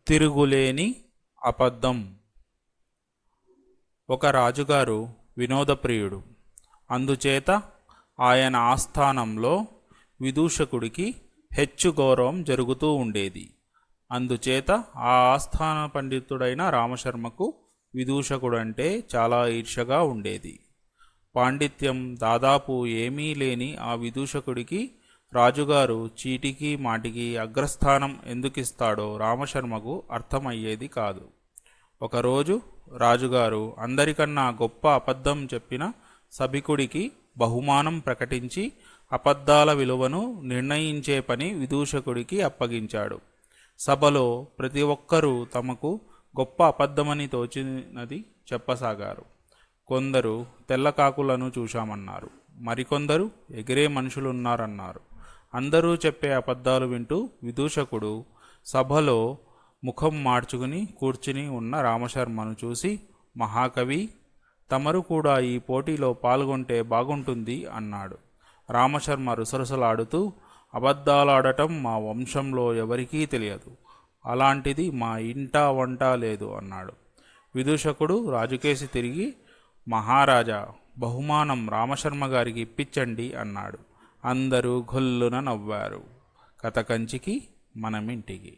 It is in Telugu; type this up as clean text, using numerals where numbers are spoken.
తిరుగులేని అబద్ధం. ఒక రాజుగారు వినోదప్రియుడు. అందుచేత ఆయన ఆస్థానంలో విదూషకుడికి హెచ్చు గౌరవం జరుగుతూ ఉండేది. అందుచేత ఆ ఆస్థాన పండితుడైన రామశర్మకు విదూషకుడంటే చాలా ఈర్ష్యగా ఉండేది. పాండిత్యం దాదాపు ఏమీ లేని ఆ విదూషకుడికి రాజుగారు చీటికి మాటికి అగ్రస్థానం ఎందుకిస్తాడో రామశర్మకు అర్థమయ్యేది కాదు. ఒకరోజు రాజుగారు అందరికన్నా గొప్ప అబద్ధం చెప్పిన సభికుడికి బహుమానం ప్రకటించి అబద్ధాల విలువను నిర్ణయించే పని విదూషకుడికి అప్పగించాడు. సభలో ప్రతి ఒక్కరూ తమకు గొప్ప అబద్ధమని తోచినది చెప్పసాగారు. కొందరు తెల్లకాకులను చూశామన్నారు, మరికొందరు ఎగిరే మనుషులున్నారన్నారు. అందరూ చెప్పే అబద్ధాలు వింటూ విదూషకుడు సభలో ముఖం మార్చుకుని కూర్చుని ఉన్న రామశర్మను చూసి, మహాకవి, తమరు కూడా ఈ పోటీలో పాల్గొంటే బాగుంటుంది అన్నాడు. రామశర్మ రుసరుసలాడుతూ, అబద్ధాలాడటం మా వంశంలో ఎవరికీ తెలియదు, అలాంటిది మా ఇంట వంట లేదు అన్నాడు. విదూషకుడు రాజుకేసి తిరిగి, మహారాజా, బహుమానం రామశర్మ గారికి ఇప్పించండి అన్నాడు. అందరూ గొల్లున నవ్వారు. కథ కంచికి మనమింటికి.